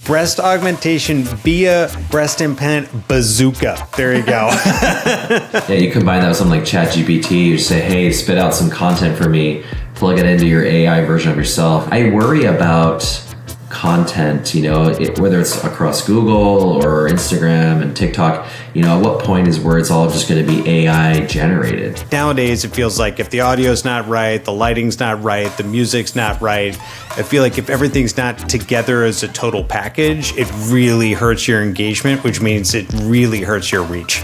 breast augmentation via breast implant bazooka. There you go. Yeah, you combine that with something like ChatGPT. You say, hey, spit out some content for me, plug it into your AI version of yourself. I worry about content, whether it's across Google or Instagram and TikTok, at what point is where it's all just going to be AI generated? Nowadays, it feels like if the audio's not right, the lighting's not right, the music's not right, I feel like if everything's not together as a total package, it really hurts your engagement, which means it really hurts your reach.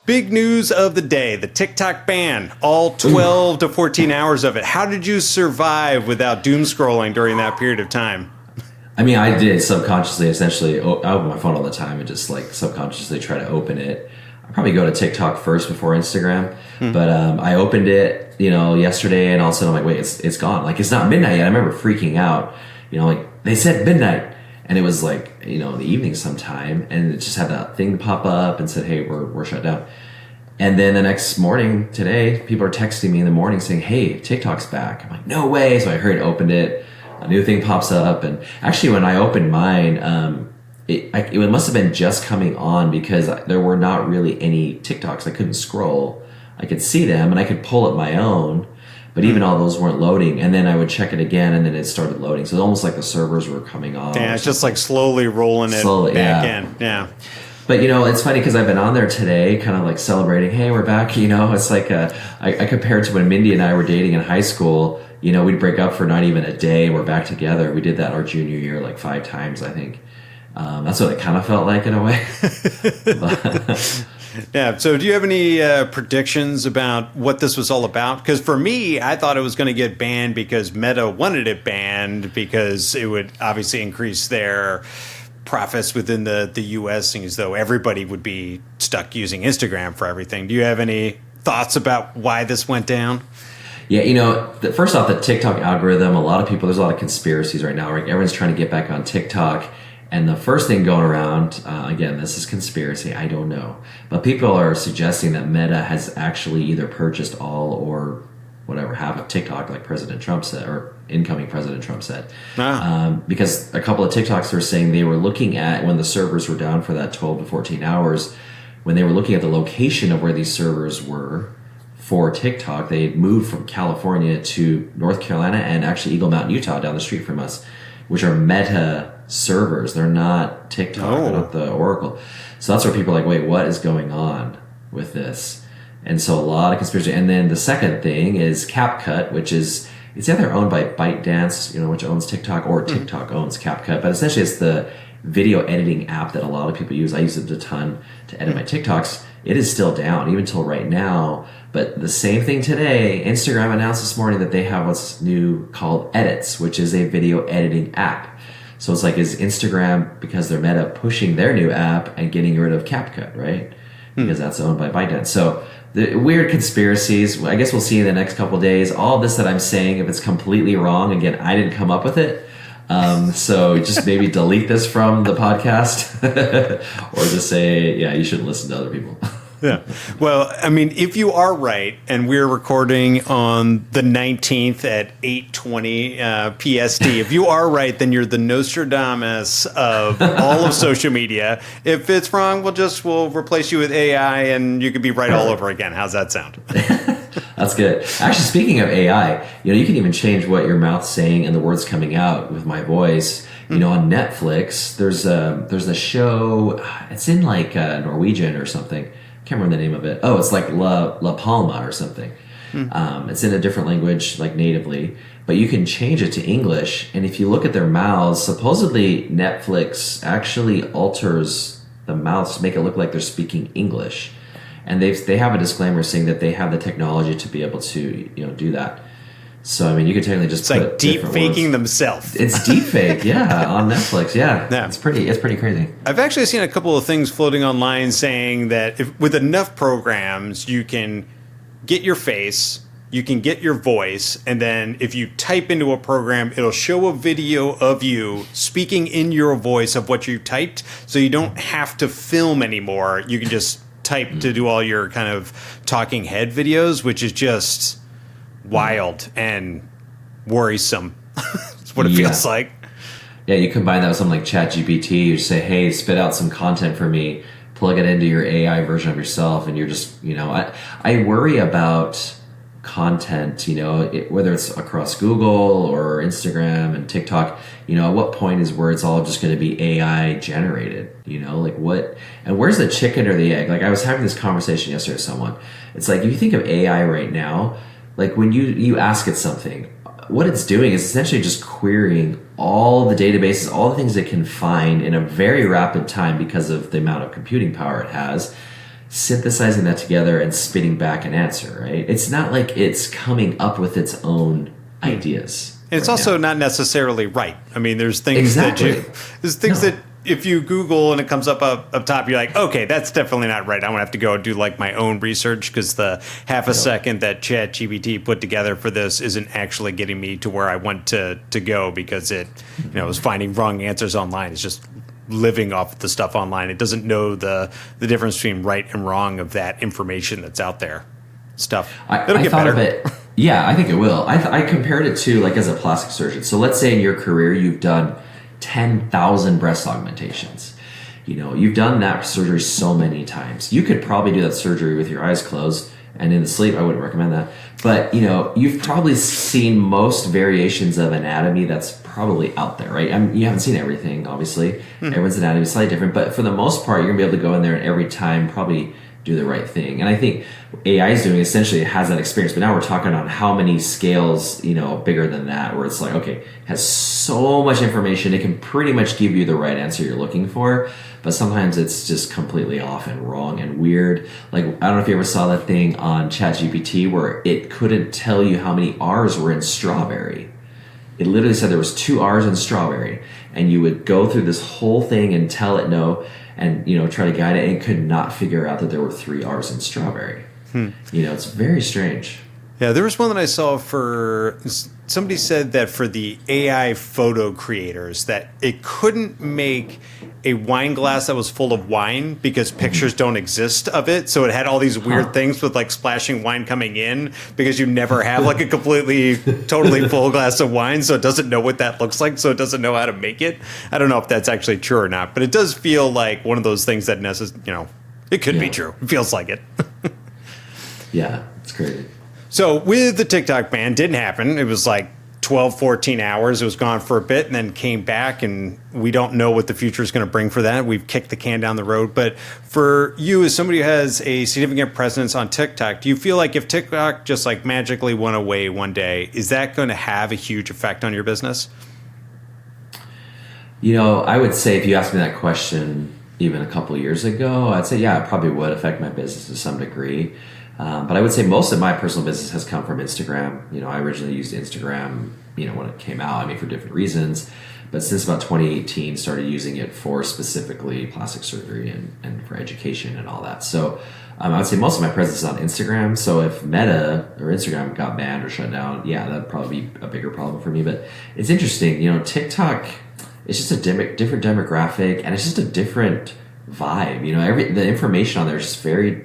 Big news of the day, the TikTok ban, all 12 to 14 hours of it. How did you survive without doom scrolling during that period of time? I mean, I did subconsciously, essentially, I open my phone all the time and just like subconsciously try to open it. I probably go to TikTok first before Instagram, but I opened it, yesterday, and all of a sudden I'm like, wait, it's gone. Like, it's not midnight yet. I remember freaking out, like they said midnight. And it was like, in the evening sometime, and it just had that thing pop up and said, hey, we're shut down. And then the next morning, today, people are texting me in the morning saying, hey, TikTok's back. I'm like, no way. So I hurried, opened it. A new thing pops up. And actually, when I opened mine, it must have been just coming on because there were not really any TikToks. I couldn't scroll. I could see them, and I could pull up my own. But even all those weren't loading, and then I would check it again, and then it started loading. So it's almost like the servers were coming on. Yeah, it's just like slowly rolling it back in. Yeah. But, it's funny because I've been on there today kind of like celebrating, hey, we're back. It's like I compare it to when Mindy and I were dating in high school. We'd break up for not even a day. We're back together. We did that our junior year like 5 times, I think. That's what it kind of felt like in a way. Yeah. So do you have any predictions about what this was all about? Because for me, I thought it was going to get banned because Meta wanted it banned because it would obviously increase their profits within the U.S. seeing as though everybody would be stuck using Instagram for everything. Do you have any thoughts about why this went down? Yeah, first off, the TikTok algorithm, there's a lot of conspiracies right now. Right? Everyone's trying to get back on TikTok. And the first thing going around, again, this is conspiracy, I don't know. But people are suggesting that Meta has actually either purchased all or whatever, half of TikTok, like President Trump said, or incoming President Trump said. Because a couple of TikToks were saying they were looking at, when the servers were down for that 12 to 14 hours, when they were looking at the location of where these servers were for TikTok, they had moved from California to North Carolina and actually Eagle Mountain, Utah, down the street from us, which are Meta servers. They're not TikTok. They're not the Oracle. So that's where people are like, wait, what is going on with this? And so a lot of conspiracy. And then the second thing is CapCut, which is, it's either owned by ByteDance, which owns TikTok, or TikTok owns CapCut. But essentially it's the video editing app that a lot of people use. I use it a ton to edit my TikToks. It is still down, even till right now. But the same thing today, Instagram announced this morning that they have what's new called Edits, which is a video editing app. So it's like, is Instagram, because they're Meta, pushing their new app and getting rid of CapCut, right? Because that's owned by ByteDance. So the weird conspiracies, I guess we'll see in the next couple of days. All this that I'm saying, if it's completely wrong, again, I didn't come up with it. So just maybe delete this from the podcast or just say, yeah, you shouldn't listen to other people. Yeah. Well, I mean, if you are right, and we're recording on the 19th at 8:20 PST, if you are right, then you're the Nostradamus of all of social media. If it's wrong, we'll replace you with AI, and you can be right all over again. How's that sound? That's good. Actually, speaking of AI, you can even change what your mouth's saying and the words coming out with my voice. On Netflix, there's a show. It's in like Norwegian or something. Can't remember the name of it. Oh, it's like La Palma or something. It's in a different language, like natively, but you can change it to English. And if you look at their mouths, supposedly Netflix actually alters the mouths to make it look like they're speaking English. And they have a disclaimer saying that they have the technology to be able to do that. So I mean, you could technically just it's like deep faking themselves. It's deep fake, yeah, on Netflix, yeah. It's pretty crazy. I've actually seen a couple of things floating online saying that with enough programs, you can get your face, you can get your voice, and then if you type into a program, it'll show a video of you speaking in your voice of what you typed, so you don't have to film anymore. You can just type to do all your kind of talking head videos, which is just wild and worrisome. what it feels like. Yeah, you combine that with something like ChatGPT. You say, hey, spit out some content for me, plug it into your AI version of yourself, and you're just, I worry about content, whether it's across Google or Instagram and TikTok, at what point is where it's all just going to be AI generated, like what, and where's the chicken or the egg? Like I was having this conversation yesterday with someone. It's like, if you think of AI right now, like when you ask it something, what it's doing is essentially just querying all the databases, all the things it can find in a very rapid time because of the amount of computing power it has, synthesizing that together and spitting back an answer, right? It's not like it's coming up with its own ideas. And it's also not necessarily right. I mean, there's things that if you Google and it comes up top, you're like, okay, that's definitely not right. I'm going to have to go and do like my own research because the half a second that ChatGPT put together for this isn't actually getting me to where I want to go because it, is finding wrong answers online. It's just living off the stuff online. It doesn't know the difference between right and wrong of that information that's out there. Stuff. It'll get better. Yeah, I think it will. I compared it to like as a plastic surgeon. So let's say in your career you've done 10,000 breast augmentations. You've done that surgery so many times. You could probably do that surgery with your eyes closed and in the sleep. I wouldn't recommend that. But, you've probably seen most variations of anatomy that's probably out there, right? I mean, you haven't seen everything, obviously. Everyone's anatomy is slightly different. But for the most part, you're going to be able to go in there and every time probably do the right thing. And I think AI is doing essentially it has that experience, but now we're talking on how many scales, bigger than that, where it's like, okay, it has so much information, it can pretty much give you the right answer you're looking for, but sometimes it's just completely off and wrong and weird. Like, I don't know if you ever saw that thing on ChatGPT where it couldn't tell you how many R's were in strawberry. It literally said there was 2 R's in strawberry, and you would go through this whole thing and tell it no, and try to guide it, and it could not figure out that there were 3 R's in strawberry. It's very strange. Yeah, there was one that I saw for somebody said that for the AI photo creators that it couldn't make a wine glass that was full of wine because pictures don't exist of it. So it had all these weird things with like splashing wine coming in because you never have like a completely, totally full glass of wine. So it doesn't know what that looks like. So it doesn't know how to make it. I don't know if that's actually true or not, but it does feel like one of those things that it could be true. It feels like it. Yeah, it's crazy. So with the TikTok ban, didn't happen. It was like 12, 14 hours. It was gone for a bit and then came back, and we don't know what the future is going to bring for that. We've kicked the can down the road. But for you, as somebody who has a significant presence on TikTok, do you feel like if TikTok just like magically went away one day, is that going to have a huge effect on your business? I would say if you asked me that question even a couple of years ago, I'd say, yeah, it probably would affect my business to some degree. But I would say most of my personal business has come from Instagram. I originally used Instagram, when it came out, for different reasons. But since about 2018, started using it for specifically plastic surgery and for education and all that. So I would say most of my presence is on Instagram. So if Meta or Instagram got banned or shut down, yeah, that'd probably be a bigger problem for me. But it's interesting, TikTok, it's just a different demographic, and it's just a different vibe. The information on there is just very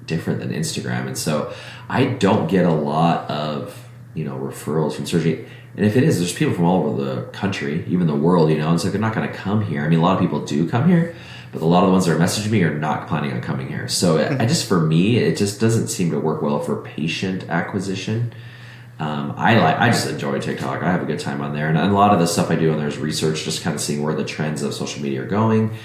different than Instagram, and so I don't get a lot of referrals from surgery. And if it is, there's people from all over the country, even the world, and so they're not going to come here. A lot of people do come here, but a lot of the ones that are messaging me are not planning on coming here. So for me, it just doesn't seem to work well for patient acquisition. I just enjoy TikTok. I have a good time on there, and a lot of the stuff I do on there is research, just kind of seeing where the trends of social media are going,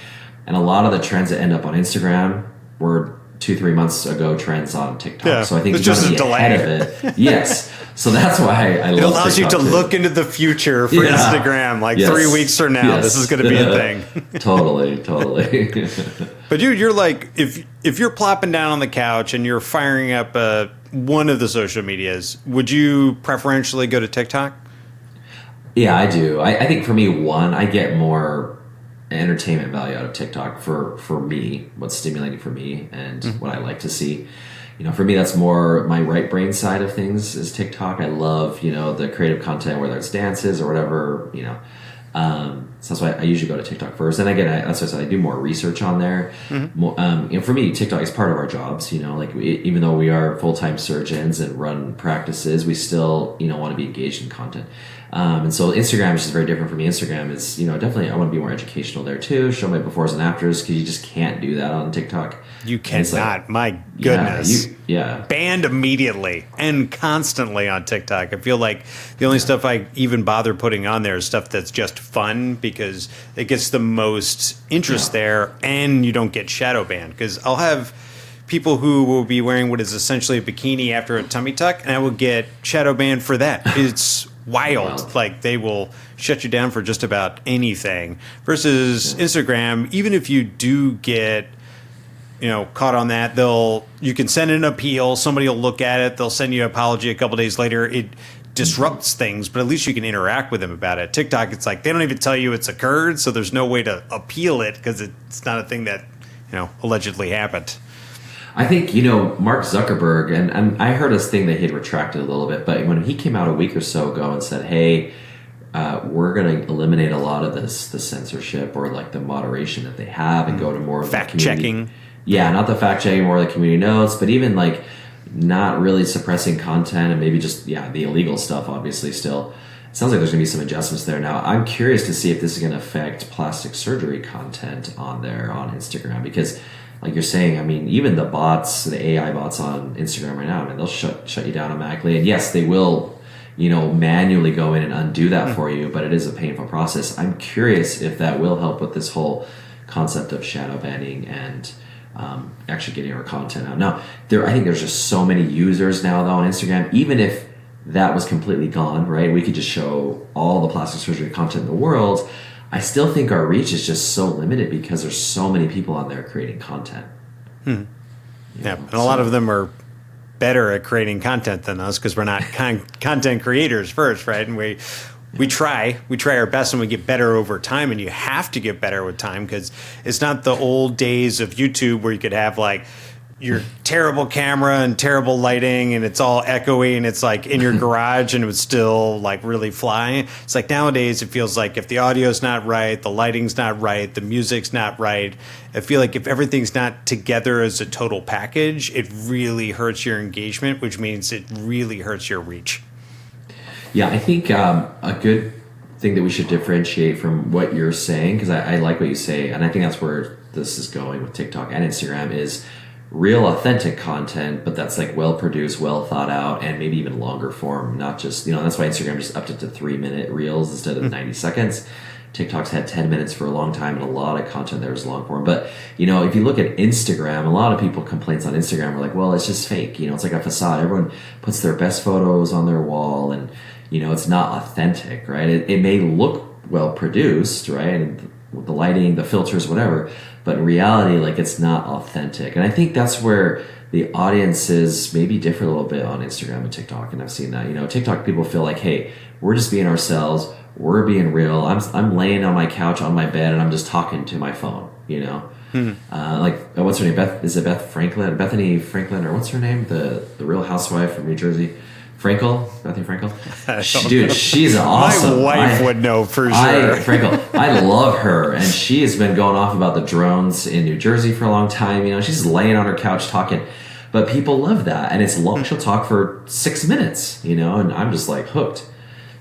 and a lot of the trends that end up on Instagram were 2-3 months ago trends on TikTok. Yeah, so I think it's just a delay ahead of it. Yes. So that's why I love it. Allows TikTok you to look into the future for Instagram, like 3 weeks from now. Yes. This is going to be a thing. Totally. But you're like, if you're plopping down on the couch and you're firing up one of the social medias, would you preferentially go to TikTok? Yeah, I do. I think for me, I get more entertainment value out of TikTok for me, what's stimulating for me and what I like to see. For me, that's more my right brain side of things is TikTok. I love, the creative content, whether it's dances or whatever, so that's why I usually go to TikTok first. And again, that's why I said I do more research on there. For me, TikTok is part of our jobs, even though we are full-time surgeons and run practices, we still, want to be engaged in content. And so Instagram is just very different for me. Instagram is, definitely I want to be more educational there too. Show my befores and afters because you just can't do that on TikTok. You cannot. My goodness. Yeah. Banned immediately and constantly on TikTok. I feel like the only stuff I even bother putting on there is stuff that's just fun because it gets the most interest there, and you don't get shadow banned. Because I'll have people who will be wearing what is essentially a bikini after a tummy tuck, and I will get shadow banned for that. It's wild. Like, they will shut you down for just about anything. Versus Instagram, even if you do get caught on that, you can send an appeal, somebody will look at it, they'll send you an apology a couple days later. It disrupts things, but at least you can interact with them about it. TikTok, it's like they don't even tell you it's occurred, so there's no way to appeal it because it's not a thing that allegedly happened. I think, Mark Zuckerberg, and I heard this thing that he had retracted a little bit, but when he came out a week or so ago and said, hey, we're going to eliminate a lot of the censorship or like the moderation that they have and go to more of fact checking. Yeah, not the fact checking, more the community notes, but even like not really suppressing content and maybe just, the illegal stuff, obviously, still. It sounds like there's going to be some adjustments there. Now, I'm curious to see if this is going to affect plastic surgery content on Instagram because, like you're saying, I mean, even the bots, the AI bots on Instagram right now, I mean, they'll shut you down automatically. And yes, they will, manually go in and undo that for you, but it is a painful process. I'm curious if that will help with this whole concept of shadow banning and actually getting our content out. Now, I think there's just so many users now, though, on Instagram. Even if that was completely gone, right, we could just show all the plastic surgery content in the world. I still think our reach is just so limited because there's so many people on there creating content. And a lot of them are better at creating content than us because we're not content creators first, right? And we try our best and we get better over time, and you have to get better with time because it's not the old days of YouTube where you could have like your terrible camera and terrible lighting and it's all echoey and it's like in your garage and it would still like really fly. It's like nowadays it feels like if the audio's not right, the lighting's not right, the music's not right, I feel like if everything's not together as a total package, it really hurts your engagement, which means it really hurts your reach. Yeah, I think a good thing that we should differentiate from what you're saying, because I like what you say, and I think that's where this is going with TikTok and Instagram, is real authentic content, but that's like well produced, well thought out, and maybe even longer form. Not just, that's why Instagram just upped it to 3-minute reels instead of 90 seconds. TikTok's had 10 minutes for a long time, and a lot of content there is long form. But, if you look at Instagram, a lot of people complaints on Instagram are like, well, it's just fake. It's like a facade. Everyone puts their best photos on their wall, and, it's not authentic, right? It may look well produced, right? And the lighting, the filters, whatever, but in reality, like, it's not authentic. And I think that's where the audiences maybe differ a little bit on Instagram and TikTok. And I've seen that, TikTok people feel like, hey, we're just being ourselves. We're being real. I'm laying on my couch on my bed and I'm just talking to my phone, like, what's her name? Bethany Franklin, or what's her name? The Real Housewife from New Jersey. Bethany Frankel. Dude, she's awesome. My wife would know for sure. I love her, and she has been going off about the drones in New Jersey for a long time. She's laying on her couch talking, but people love that, and it's long. She'll talk for 6 minutes, and I'm just like hooked.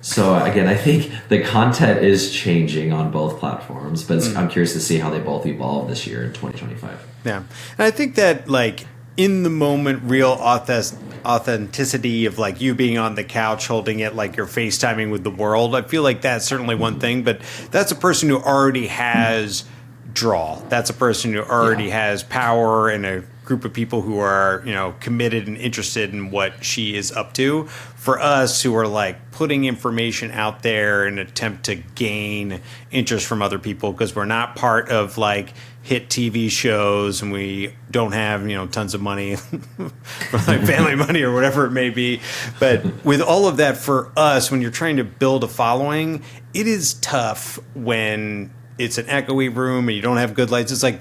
So again, I think the content is changing on both platforms, but I'm curious to see how they both evolve this year in 2025. Yeah, and I think that like in the moment, real authenticity of like you being on the couch holding it like you're FaceTiming with the world. I feel like that's certainly one thing, but that's a person who already has draw. That's a person who already has power and a group of people who are, committed and interested in what she is up to. For us who are like putting information out there in an attempt to gain interest from other people because we're not part of like hit TV shows and we don't have, tons of money for like family money or whatever it may be. But with all of that, for us, when you're trying to build a following, it is tough when it's an echoey room and you don't have good lights. It's like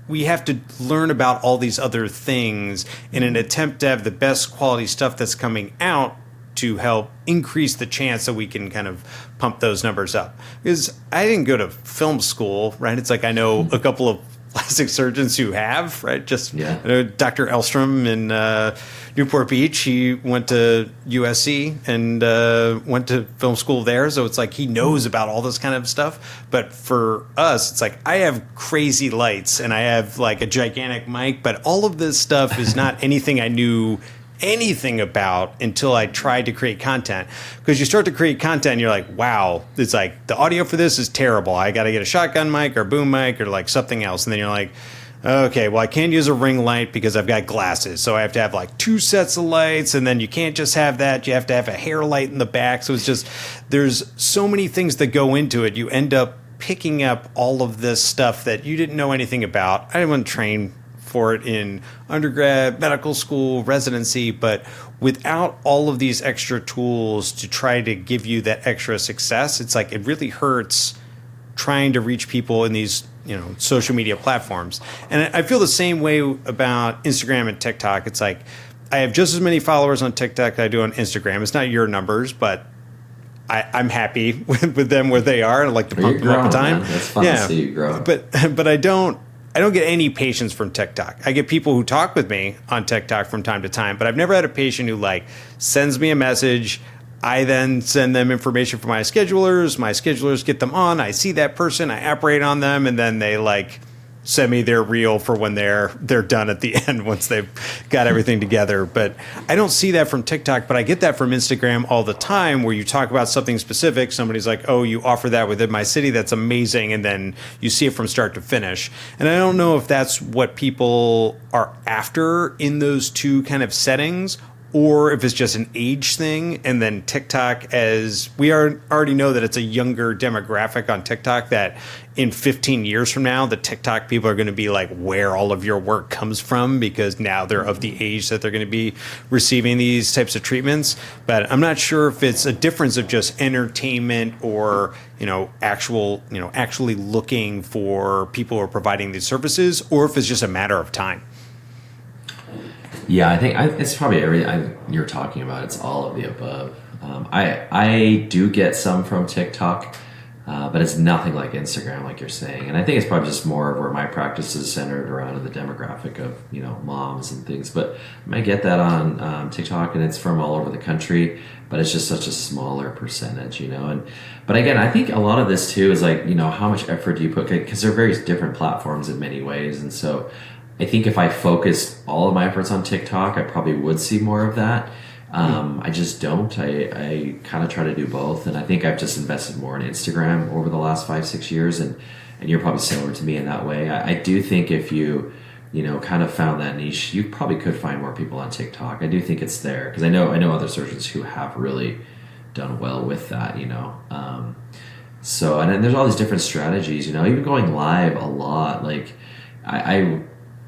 we have to learn about all these other things in an attempt to have the best quality stuff that's coming out to help increase the chance that we can kind of pump those numbers up. Because I didn't go to film school, right? It's like I know a couple of plastic surgeons who have, right? Just Yeah. Dr. Elstrom in Newport Beach, he went to USC and went to film school there. So it's like he knows about all this kind of stuff. But for us, it's like I have crazy lights and I have like a gigantic mic, but all of this stuff is not anything I knew anything about until I tried to create content. Because you start to create content and you're like, wow, it's like the audio for this is terrible. I got to get a shotgun mic or boom mic or like something else. And then you're like, okay, well, I can't use a ring light because I've got glasses. So I have to have like 2 sets of lights. And then you can't just have that. You have to have a hair light in the back. So it's just, there's so many things that go into it. You end up picking up all of this stuff that you didn't know anything about. I didn't train for it in undergrad, medical school, residency, but without all of these extra tools to try to give you that extra success, it's like it really hurts trying to reach people in these, social media platforms. And I feel the same way about Instagram and TikTok. It's like I have just as many followers on TikTok that I do on Instagram. It's not your numbers, but I'm happy with them where they are, and I like to pump them up time. Man. That's fun to see you grow. But I don't get any patience from TikTok. I get people who talk with me on TikTok from time to time, but I've never had a patient who like sends me a message. I then send them information from my schedulers. My schedulers get them on. I see that person. I operate on them, and then they like send me their reel for when they're done at the end once they've got everything together. But I don't see that from TikTok, but I get that from Instagram all the time where you talk about something specific. Somebody's like, oh, you offer that within my city. That's amazing. And then you see it from start to finish. And I don't know if that's what people are after in those two kind of settings, or if it's just an age thing. And then TikTok, as we already know that it's a younger demographic on TikTok, that in 15 years from now, the TikTok people are going to be like where all of your work comes from, because now they're of the age that they're going to be receiving these types of treatments. But I'm not sure if it's a difference of just entertainment or, actually looking for people who are providing these services, or if it's just a matter of time. Yeah, I think it's probably everything you're talking about. It's all of the above. I do get some from TikTok, but it's nothing like Instagram, like you're saying. And I think it's probably just more of where my practice is centered around the demographic of moms and things. But I get that on TikTok, and it's from all over the country. But it's just such a smaller percentage, But again, I think a lot of this too is like how much effort do you put, because they're very different platforms in many ways, and so. I think if I focused all of my efforts on TikTok, I probably would see more of that. I just don't. I kind of try to do both. And I think I've just invested more in Instagram over the last 5-6 years. And you're probably similar to me in that way. I do think if you, kind of found that niche, you probably could find more people on TikTok. I do think it's there. Because I know other surgeons who have really done well with that, So, and then there's all these different strategies, even going live a lot. Like I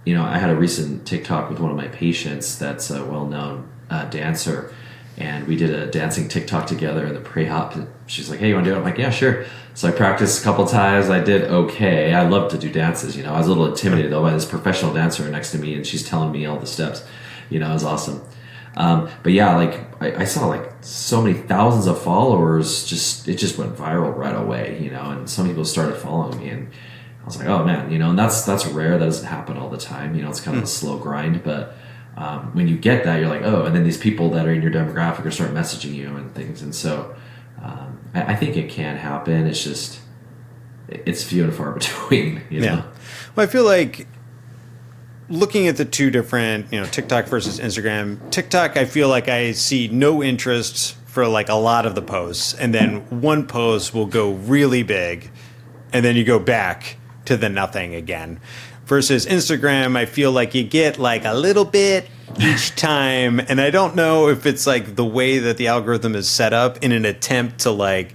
had a recent TikTok with one of my patients that's a well-known dancer, and we did a dancing TikTok together in the pre-op. And she's like, hey, you want to do it? I'm like, yeah, sure. So I practiced a couple times. I did okay. I love to do dances. I was a little intimidated, though, by this professional dancer next to me, and she's telling me all the steps. It was awesome. But yeah, like I saw like so many thousands of followers. It just went viral right away, and some people started following me, and I was like, oh man, and that's rare. That doesn't happen all the time. It's kind of a slow grind, but when you get that, you're like, oh, and then these people that are in your demographic are start messaging you and things. And so I think it can happen. It's just, it's few and far between, Yeah. Well, I feel like looking at the two different, TikTok versus Instagram, TikTok, I feel like I see no interest for like a lot of the posts. And then one post will go really big, and then you go back to the nothing again. Versus Instagram, I feel like you get like a little bit each time. And I don't know if it's like the way that the algorithm is set up in an attempt to like,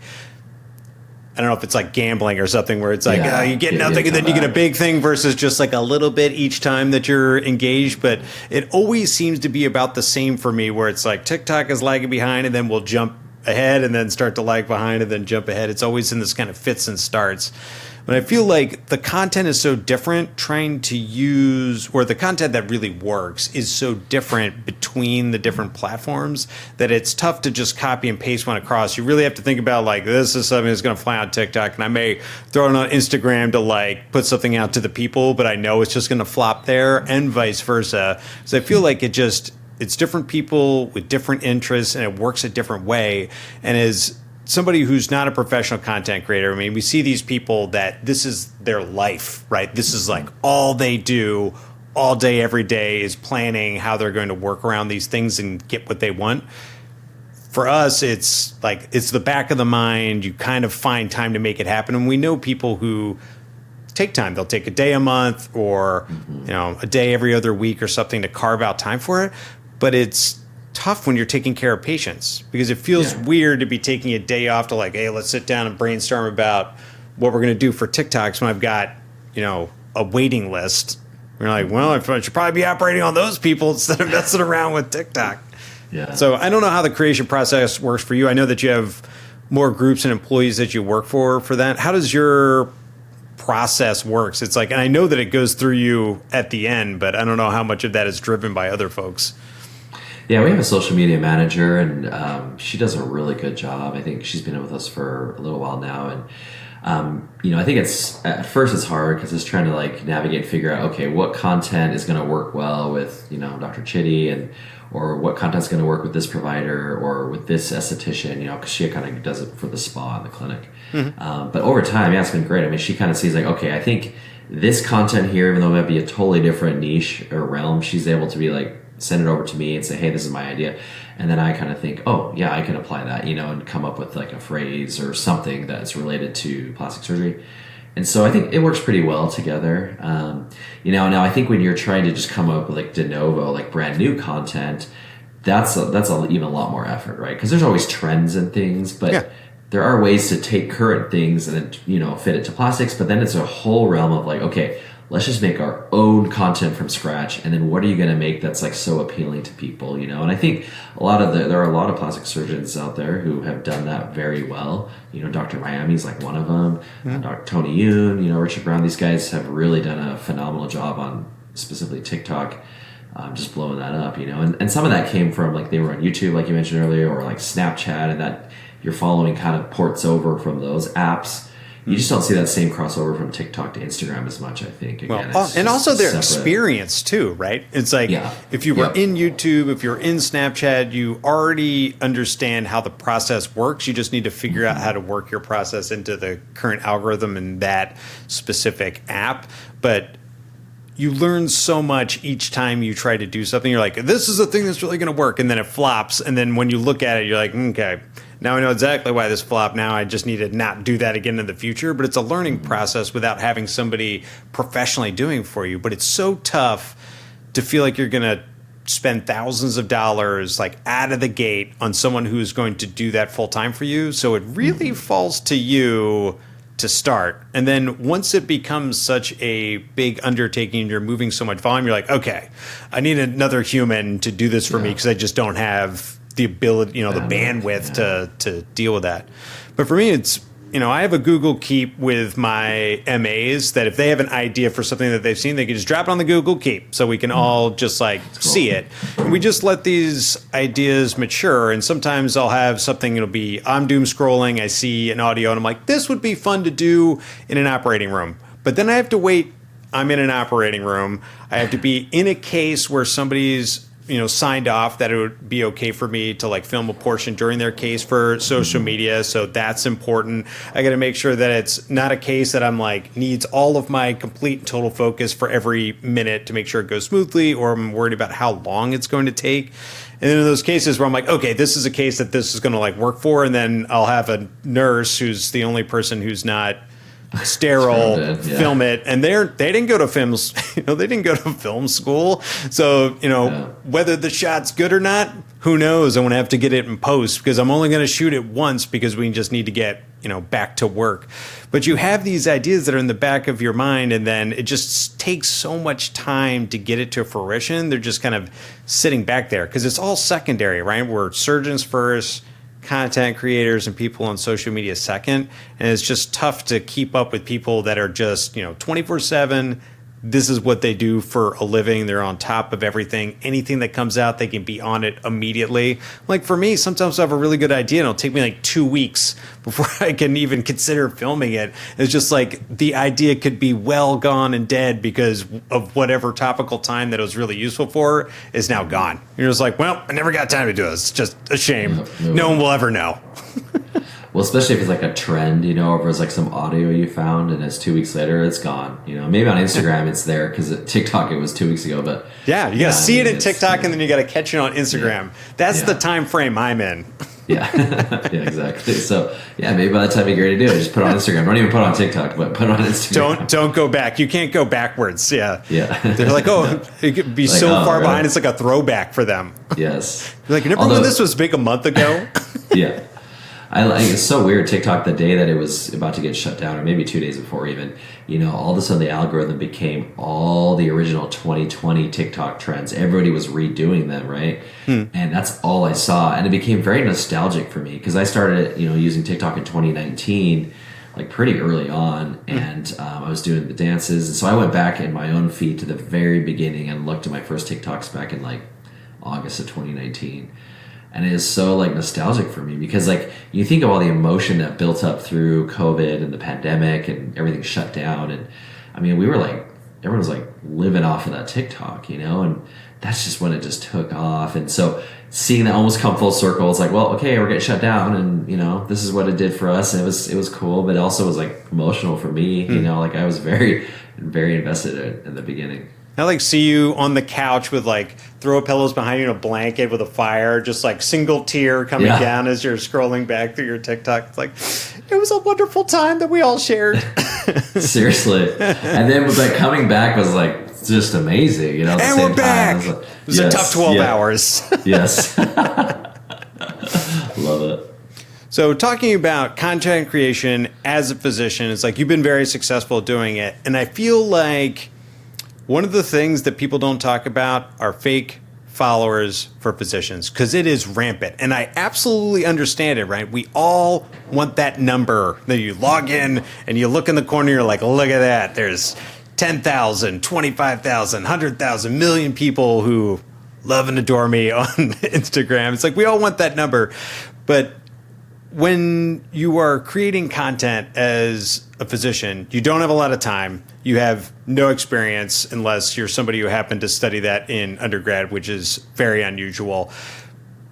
I don't know if it's like gambling or something where it's like, you get nothing and then you get a big thing versus just like a little bit each time that you're engaged. But it always seems to be about the same for me, where it's like TikTok is lagging behind and then we'll jump ahead and then start to lag behind and then jump ahead. It's always in this kind of fits and starts. But I feel like the content is so different, trying to use, or the content that really works is so different between the different platforms that it's tough to just copy and paste one across. You really have to think about, like, this is something that's going to fly on TikTok, and I may throw it on Instagram to, like, put something out to the people, but I know it's just going to flop there, and vice versa. So I feel like it's different people with different interests, and it works a different way. And as somebody who's not a professional content creator, I mean, we see these people that this is their life, right? This is like all they do all day, every day is planning how they're going to work around these things and get what they want. For us, it's like, it's the back of the mind. You kind of find time to make it happen. And we know people who take time. They'll take a day a month or, a day every other week or something to carve out time for it. But it's tough when you're taking care of patients, because it feels weird to be taking a day off to, like, hey, let's sit down and brainstorm about what we're going to do for TikToks when I've got, a waiting list. We're like, well, I should probably be operating on those people instead of messing around with TikTok. Yeah. So I don't know how the creation process works for you. I know that you have more groups and employees that you work for that. How does your process works? It's like, and I know that it goes through you at the end, but I don't know how much of that is driven by other folks. Yeah, we have a social media manager, and she does a really good job. I think she's been with us for a little while now, and I think at first it's hard because it's trying to, like, navigate, figure out, okay, what content is going to work well with Dr. Chitty, or what content is going to work with this provider or with this esthetician, because she kind of does it for the spa and the clinic. But over time, it's been great. I mean, she kind of sees, like, okay, I think this content here, even though it might be a totally different niche or realm, she's able to be like, send it over to me and say, hey, this is my idea. And then I kind of think, oh, yeah, I can apply that, and come up with, like, a phrase or something that's related to plastic surgery. And so I think it works pretty well together. Now I think when you're trying to just come up with, like, de novo, like, brand new content, that's even a lot more effort, right? Because there's always trends and things, but there are ways to take current things and then, fit it to plastics. But then it's a whole realm of, like, okay, let's just make our own content from scratch. And then what are you going to make that's, like, so appealing to people, And I think there are a lot of plastic surgeons out there who have done that very well. Dr. Miami's like one of them. Dr. Tony Yoon, Richard Brown, these guys have really done a phenomenal job on specifically TikTok, just blowing that up, And some of that came from, like, they were on YouTube, like you mentioned earlier, or like Snapchat, and that your following kind of ports over from those apps. You just don't see that same crossover from TikTok to Instagram as much, I think. Again, and also their experience too, right? It's like, if you were in YouTube, if you're in Snapchat, you already understand how the process works. You just need to figure out how to work your process into the current algorithm in that specific app. But you learn so much each time you try to do something. You're like, this is the thing that's really going to work. And then it flops. And then when you look at it, you're like, okay, now I know exactly why this flopped. Now I just need to not do that again in the future. But it's a learning process without having somebody professionally doing it for you. But it's so tough to feel like you're going to spend thousands of dollars, like, out of the gate on someone who's going to do that full time for you. So it really falls to you to start. And then once it becomes such a big undertaking, you're moving so much volume, you're like, okay, I need another human to do this for me, because I just don't have the ability, the bandwidth to deal with that. But for me, it's, I have a Google Keep with my MAs that if they have an idea for something that they've seen, they can just drop it on the Google Keep so we can all just, like, see it. And we just let these ideas mature. And sometimes I'll have something, it'll be, I'm doom scrolling, I see an audio, and I'm like, this would be fun to do in an operating room. But then I have to wait. I'm in an operating room. I have to be in a case where somebody's signed off that it would be okay for me to, like, film a portion during their case for social media. So that's important. I got to make sure that it's not a case that I'm like needs all of my complete and total focus for every minute to make sure it goes smoothly, or I'm worried about how long it's going to take. And then in those cases where I'm like, okay, this is a case that this is going to, like, work for. And then I'll have a nurse who's the only person who's not sterile film it, and they didn't go to films, they didn't go to film school, so whether the shot's good or not, who knows. I'm gonna have to get it in post, because I'm only gonna shoot it once, because we just need to get back to work. But you have these ideas that are in the back of your mind, and then it just takes so much time to get it to fruition. They're just kind of sitting back there because it's all secondary, right? We're surgeons first, content creators and people on social media second. And it's just tough to keep up with people that are just, 24/7. This is what they do for a living. They're on top of everything. Anything that comes out, they can be on it immediately. Like for me, sometimes I have a really good idea and it'll take me like 2 weeks before I can even consider filming it. It's just like the idea could be well gone and dead because of whatever topical time that it was really useful for is now gone. You're just like, well, I never got time to do this. It's just a shame. No one will ever know. Well, especially if it's like a trend, or if it's like some audio you found and it's 2 weeks later, it's gone. Maybe on Instagram it's there because at TikTok it was 2 weeks ago. But yeah, you got to see it at TikTok and then you got to catch it on Instagram. Yeah. That's the time frame I'm in. Yeah, yeah, exactly. So yeah, maybe by the time you get ready to do it, just put it on Instagram. Don't even put it on TikTok, but put it on Instagram. Don't go back. You can't go backwards. Yeah. Yeah. They're like, it could be so far behind. It's like a throwback for them. Yes. You're like, remember when this was big a month ago? Yeah. It's so weird. TikTok, the day that it was about to get shut down, or maybe 2 days before even, all of a sudden the algorithm became all the original 2020 TikTok trends. Everybody was redoing them, right? And that's all I saw. And it became very nostalgic for me because I started, using TikTok in 2019, like pretty early on. And I was doing the dances. And so I went back in my own feed to the very beginning and looked at my first TikToks back in like August of 2019. And it is so like nostalgic for me because like you think of all the emotion that built up through COVID and the pandemic and everything shut down. And I mean, we were like, everyone was like living off of that TikTok, and that's just when it just took off. And so seeing that almost come full circle, it's like, well, okay, we're getting shut down and, this is what it did for us. And it was cool, but it also was like emotional for me, like I was very, very invested in the beginning. I like see you on the couch with like throw pillows behind you and a blanket with a fire, just like single tear coming down as you're scrolling back through your TikTok. It's like, it was a wonderful time that we all shared. Seriously. And then like coming back was like just amazing, at the and same we're back. time. It was a tough 12 hours. Yes. Love it. So talking about content creation as a physician, it's like you've been very successful at doing it. And I feel like one of the things that people don't talk about are fake followers for physicians because it is rampant. And I absolutely understand it, right? We all want that number that you log in and you look in the corner, you're like, look at that. There's 10,000, 25,000, 100,000, million people who love and adore me on Instagram. It's like we all want that number. But when you are creating content as a physician, you don't have a lot of time. You have no experience unless you're somebody who happened to study that in undergrad, which is very unusual.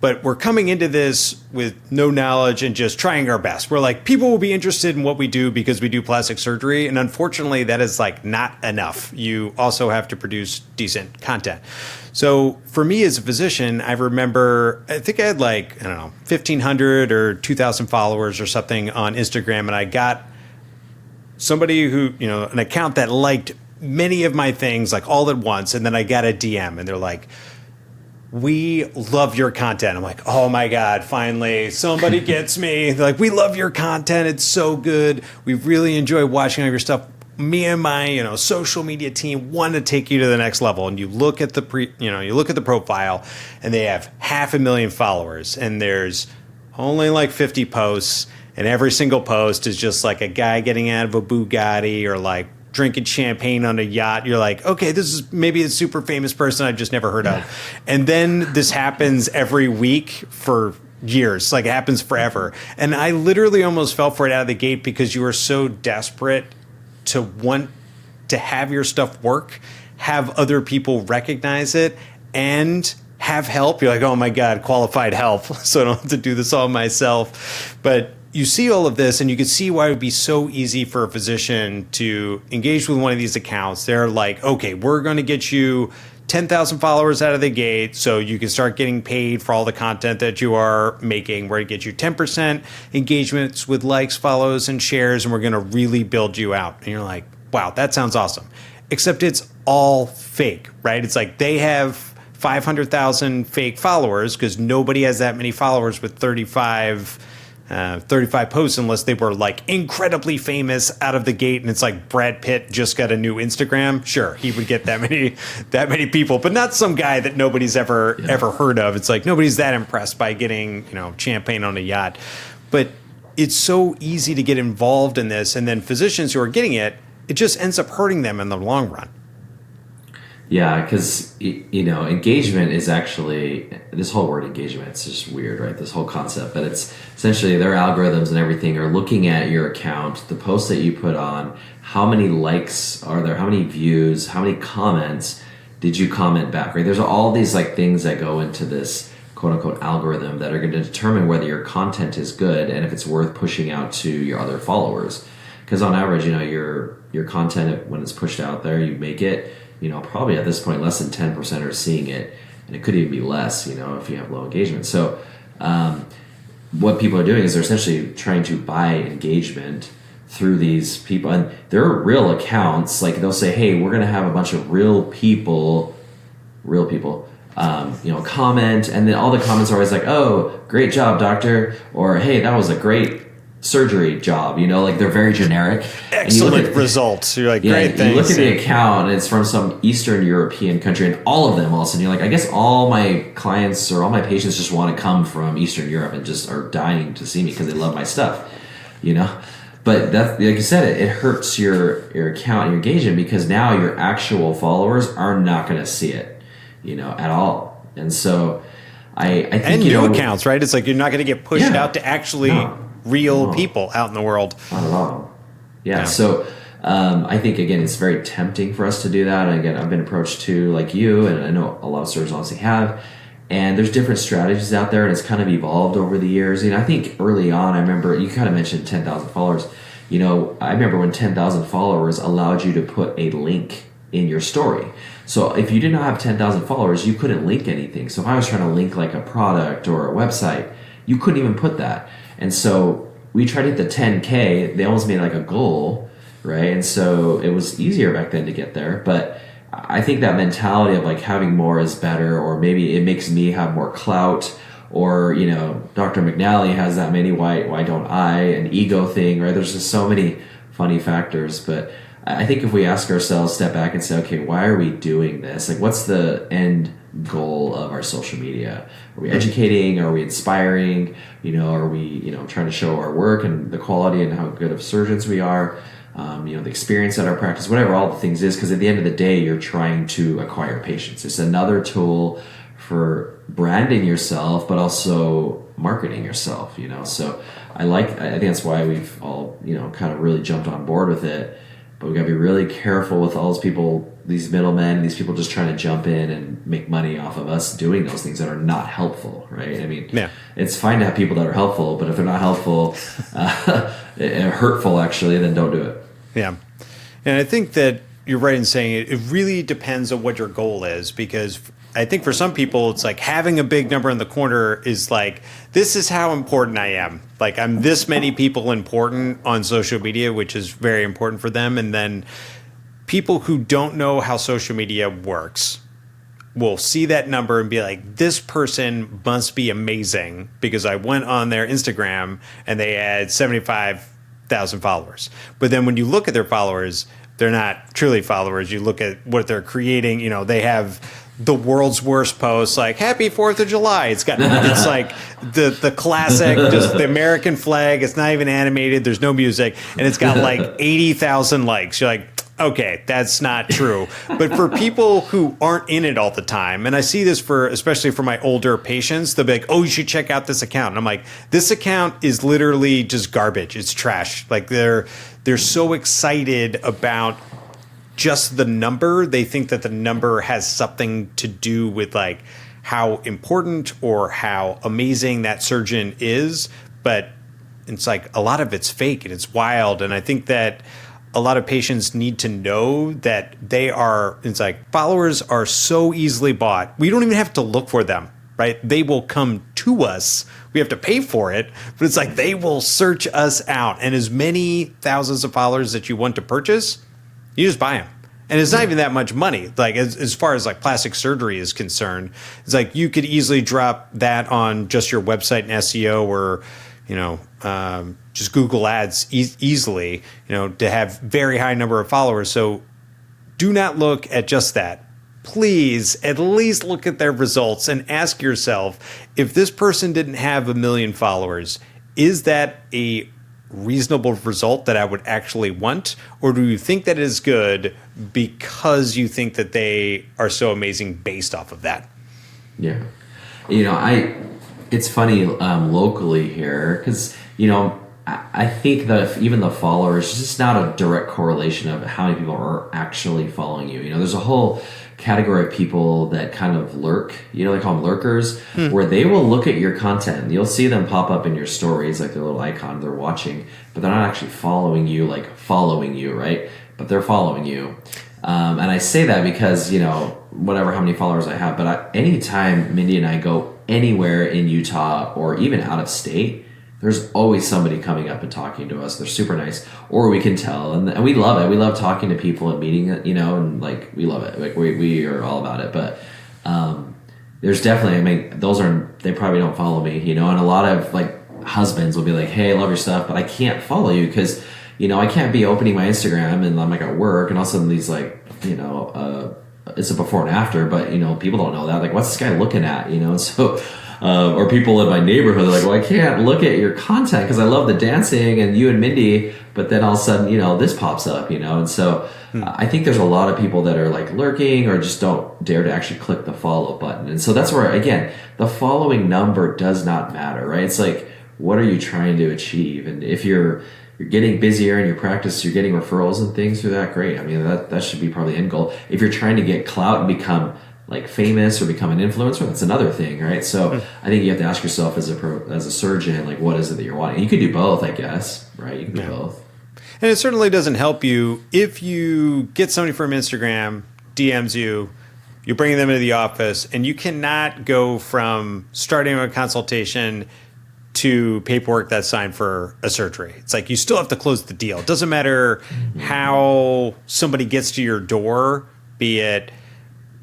But we're coming into this with no knowledge and just trying our best. We're like, people will be interested in what we do because we do plastic surgery. And unfortunately, that is like not enough. You also have to produce decent content. So for me as a physician, I remember, I think I had like, 1,500 or 2,000 followers or something on Instagram. And I got somebody who, an account that liked many of my things like all at once. And then I got a DM and they're like, we love your content. I'm like, oh my God, finally somebody gets me. They're like, we love your content. It's so good. We really enjoy watching all your stuff. Me and my, social media team want to take you to the next level. And you look at the you look at the profile and they have 500,000 followers and there's only like 50 posts. And every single post is just like a guy getting out of a Bugatti or like drinking champagne on a yacht. You're like, okay, this is maybe a super famous person I've just never heard of. And then this happens every week for years. Like it happens forever. And I literally almost fell for it out of the gate because you are so desperate to want to have your stuff work, have other people recognize it, and have help. You're like, oh my God, qualified help. So I don't have to do this all myself. But you see all of this and you can see why it would be so easy for a physician to engage with one of these accounts. They're like, okay, we're going to get you 10,000 followers out of the gate so you can start getting paid for all the content that you are making. We're going to get you 10% engagements with likes, follows, and shares, and we're going to really build you out. And you're like, wow, that sounds awesome. Except it's all fake, right? It's like they have 500,000 fake followers because nobody has that many followers with 35 35 posts unless they were like incredibly famous out of the gate. And it's like Brad Pitt just got a new Instagram. Sure, he would get that many people, but not some guy that nobody's ever heard of. It's like nobody's that impressed by getting, champagne on a yacht. But it's so easy to get involved in this. And then physicians who are getting it just ends up hurting them in the long run. Yeah, because, engagement is actually, this whole word engagement, it's just weird, right? This whole concept. But it's essentially their algorithms and everything are looking at your account, the posts that you put on, how many likes are there, how many views, how many comments did you comment back, right? There's all these like things that go into this quote unquote algorithm that are going to determine whether your content is good and if it's worth pushing out to your other followers. Because on average, your content, when it's pushed out there, you make it, probably at this point, less than 10% are seeing it. And it could even be less, if you have low engagement. So what people are doing is they're essentially trying to buy engagement through these people. And they're real accounts. Like they'll say, hey, we're going to have a bunch of real people, comment. And then all the comments are always like, oh, great job, doctor. Or, hey, that was a great surgery job, like they're very generic. Excellent results. You're like, great, thanks. You look at the account and it's from some Eastern European country, and all of them, all of a sudden, you're like, I guess all my clients or all my patients just want to come from Eastern Europe and just are dying to see me because they love my stuff, But that, like you said, it hurts your account and your engagement because now your actual followers are not going to see it, at all. And so I think, and new accounts, right? It's like you're not going to get pushed out to actually real people out in the world. Not at all. Yeah. So I think, again, it's very tempting for us to do that. And again, I've been approached too, like you, and I know a lot of surgeons honestly have. And there's different strategies out there, and it's kind of evolved over the years. I think early on, I remember you kind of mentioned 10,000 followers. I remember when 10,000 followers allowed you to put a link in your story. So if you did not have 10,000 followers, you couldn't link anything. So if I was trying to link like a product or a website, you couldn't even put that. And so we tried to hit the 10K. They almost made like a goal, right? And so it was easier back then to get there. But I think that mentality of like having more is better, or maybe it makes me have more clout, or, Dr. McNally has that many, why don't I? An ego thing, right? There's just so many funny factors. But I think if we ask ourselves, step back and say, okay, why are we doing this? Like, what's the end goal of our social media? Are we educating? Are we inspiring? Are we, trying to show our work and the quality and how good of surgeons we are? The experience at our practice, whatever all the things is, because at the end of the day, you're trying to acquire patients. It's another tool for branding yourself, but also marketing yourself, So I think that's why we've all, kind of really jumped on board with it. But we got to be really careful with all those people, these middlemen, these people just trying to jump in and make money off of us doing those things that are not helpful, right? I mean, It's fine to have people that are helpful, but if they're not helpful, hurtful actually, then don't do it. Yeah. And I think that you're right in saying it really depends on what your goal is, because I think for some people, it's like having a big number in the corner is like, this is how important I am. Like, I'm this many people important on social media, which is very important for them. And then people who don't know how social media works will see that number and be like, this person must be amazing because I went on their Instagram and they had 75,000 followers. But then when you look at their followers, they're not truly followers. You look at what they're creating, they have the world's worst post, like happy 4th of July. It's like the classic, just the American flag. It's not even animated. There's no music. And it's got like 80,000 likes. You're like, okay, that's not true. But for people who aren't in it all the time, and I see this especially for my older patients, they'll be like, oh, you should check out this account. And I'm like, this account is literally just garbage. It's trash. Like they're so excited about just the number. They think that the number has something to do with like how important or how amazing that surgeon is. But it's like a lot of it's fake and it's wild. And I think that a lot of patients need to know that it's like followers are so easily bought. We don't even have to look for them, right? They will come to us. We have to pay for it, but it's like they will search us out. And as many thousands of followers that you want to purchase, you just buy them. And it's not even that much money. Like as far as like plastic surgery is concerned, it's like you could easily drop that on just your website and SEO, or just Google Ads easily, to have very high number of followers. So do not look at just that. Please at least look at their results and ask yourself, if this person didn't have 1 million followers, is that a reasonable result that I would actually want? Or do you think that is good because you think that they are so amazing based off of that? Yeah. It's funny locally here because, I think that even the followers, it's just not a direct correlation of how many people are actually following you. There's a whole category of people that kind of lurk, they call them lurkers, where they will look at your content. You'll see them pop up in your stories, like their little icon they're watching, but they're not actually following you, right? But they're following you. And I say that because, whatever, how many followers I have, but anytime Mindy and I go anywhere in Utah or even out of state, there's always somebody coming up and talking to us. They're super nice, or we can tell, and we love it. We love talking to people and meeting, and like we love it. Like we are all about it. But there's definitely, they probably don't follow me, and a lot of like husbands will be like, "Hey, I love your stuff, but I can't follow you because I can't be opening my Instagram and I'm like at work, and all of a sudden these like it's a before and after, but people don't know that. Like, what's this guy looking at? And so. Or people in my neighborhood are like, well, I can't look at your content because I love the dancing and you and Mindy, but then all of a sudden, this pops up, and so I think there's a lot of people that are like lurking or just don't dare to actually click the follow button. And so that's where, again, the following number does not matter, right? It's like, what are you trying to achieve? And if you're getting busier in your practice, you're getting referrals and things through that, great. I mean, that should be probably the end goal. If you're trying to get clout and become like famous or become an influencer, that's another thing, right? So I think you have to ask yourself as a surgeon, like, what is it that you're wanting? You could do both, I guess, right? You can do both. And it certainly doesn't help you if you get somebody from Instagram, DMs you, you're bringing them into the office, and you cannot go from starting a consultation to paperwork that's signed for a surgery. It's like you still have to close the deal. It doesn't matter how somebody gets to your door, be it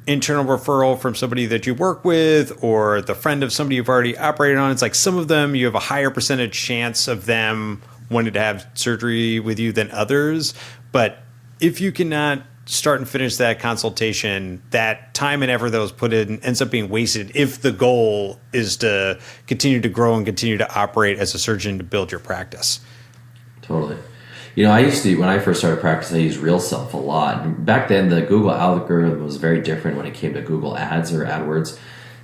internal referral from somebody that you work with or the friend of somebody you've already operated on. It's like some of them you have a higher percentage chance of them wanting to have surgery with you than others. But if you cannot start and finish that consultation, that time and effort that was put in ends up being wasted if the goal is to continue to grow and continue to operate as a surgeon to build your practice. Totally. I used to, when I first started practicing, I used RealSelf a lot. And back then, the Google algorithm was very different when it came to Google Ads or AdWords.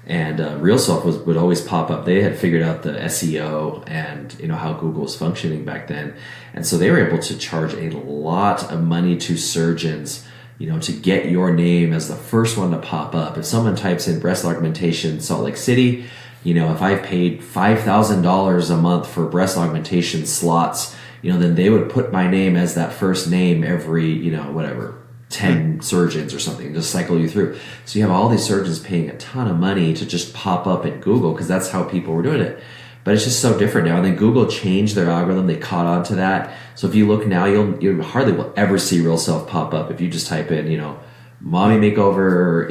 And RealSelf would always pop up. They had figured out the SEO and how Google was functioning back then. And so they were able to charge a lot of money to surgeons, to get your name as the first one to pop up. If someone types in breast augmentation Salt Lake City, if I've paid $5,000 a month for breast augmentation slots, then they would put my name as that first name every, 10 surgeons or something, just cycle you through. So you have all these surgeons paying a ton of money to just pop up in Google because that's how people were doing it. But it's just so different now. And then Google changed their algorithm. They caught on to that. So if you look now, you hardly will ever see RealSelf pop up. If you just type in, mommy makeover,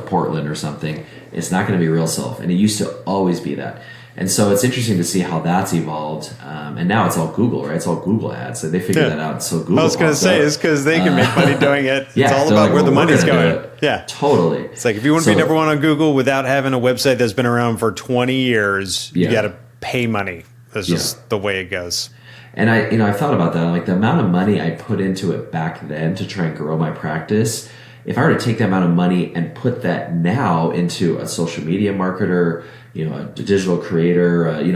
Portland or something, it's not going to be RealSelf. And it used to always be that. And so it's interesting to see how that's evolved. And now it's all Google, right? It's all Google ads. So they figured that out. So Google. I was going to say, it's because they can make money doing it. Yeah, it's all about where the money's going. Yeah, totally. It's like if you want to be number one on Google without having a website that's been around for 20 years, you got to pay money. That's just the way it goes. And I thought about that. Like the amount of money I put into it back then to try and grow my practice, if I were to take that amount of money and put that now into a social media marketer, a digital creator, you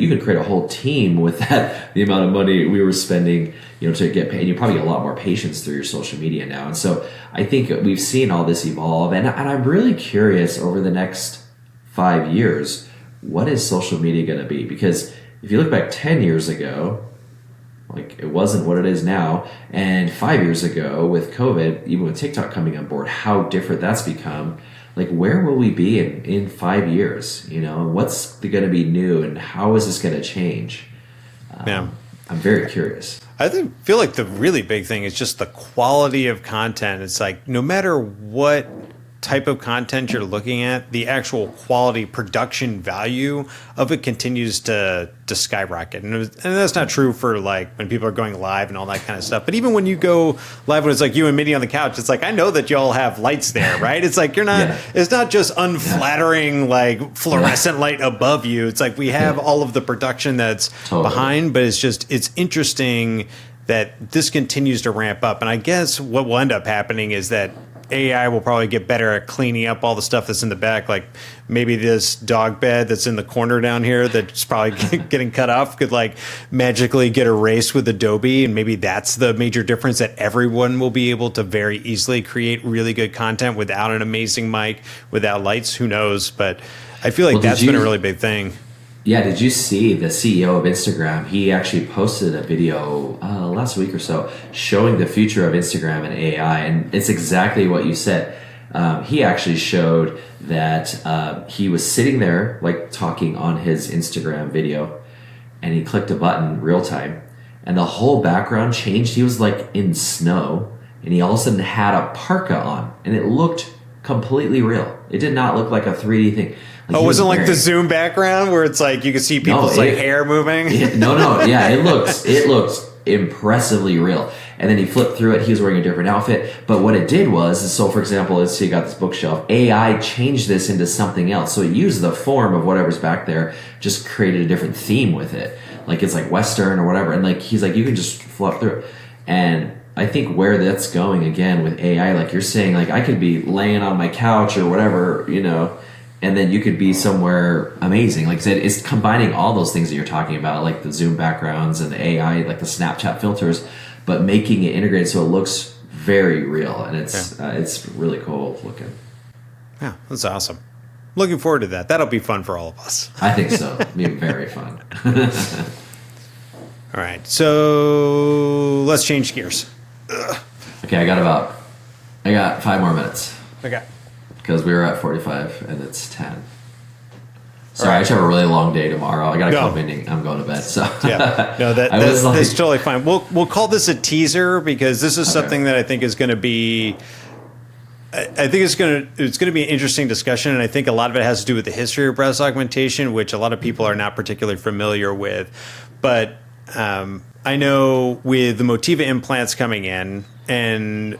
can create a whole team with that, the amount of money we were spending, to get paid. You probably get a lot more patients through your social media now. And so I think we've seen all this evolve. And I'm really curious over the next 5 years, what is social media going to be? Because if you look back 10 years ago, like it wasn't what it is now. And 5 years ago with COVID, even with TikTok coming on board, how different that's become. Like where will we be in 5 years? What's going to be new and how is this going to change? I'm very curious. I feel like the really big thing is just the quality of content. It's like no matter what type of content you're looking at, the actual quality production value of it continues to skyrocket. And that's not true for like when people are going live and all that kind of stuff. But even when you go live, when it's like you and Minnie on the couch, it's like, I know that y'all have lights there, right? It's like, you're not, it's not just unflattering, like fluorescent light above you. It's like we have all of the production that's behind, but it's interesting that this continues to ramp up. And I guess what will end up happening is that AI will probably get better at cleaning up all the stuff that's in the back. Like maybe this dog bed that's in the corner down here that's probably getting cut off could like magically get erased with Adobe. And maybe that's the major difference, that everyone will be able to very easily create really good content without an amazing mic, without lights. Who knows? But I feel like that's been a really big thing. Yeah, did you see the CEO of Instagram? He actually posted a video last week or so showing the future of Instagram and AI, and it's exactly what you said. He actually showed that he was sitting there like talking on his Instagram video, and he clicked a button real time, and the whole background changed. He was like in snow, and he all of a sudden had a parka on, and it looked completely real. It did not look like a 3D thing. Like it wasn't like the Zoom background where it's like you can see people's hair moving. It looks impressively real. And then he flipped through it. He was wearing a different outfit. But what it did was, so for example, let's say you got this bookshelf. AI changed this into something else. So it used the form of whatever's back there, just created a different theme with it. Like it's like Western or whatever. And like he's like, you can just flip through it. And I think where that's going again with AI, like you're saying, like I could be laying on my couch or whatever, you know, and then you could be somewhere amazing. Like I said, it's combining all those things that you're talking about, like the Zoom backgrounds and the AI, like the Snapchat filters, but making it integrated so it looks very real. And it's really cool looking. Yeah, that's awesome. Looking forward to that. That'll be fun for all of us. I think so. It'll be very fun. All right, so let's change gears. Ugh. Okay, I got 5 more minutes. Okay. Because we were at 45 and it's 10. Sorry, I just have a really long day tomorrow. I got to come in. I'm going to bed. So yeah, no, that's totally fine. We'll call this a teaser because this is something that I think is going to be. I think it's going to be an interesting discussion, and I think a lot of it has to do with the history of breast augmentation, which a lot of people are not particularly familiar with. But I know with the Motiva implants coming in, and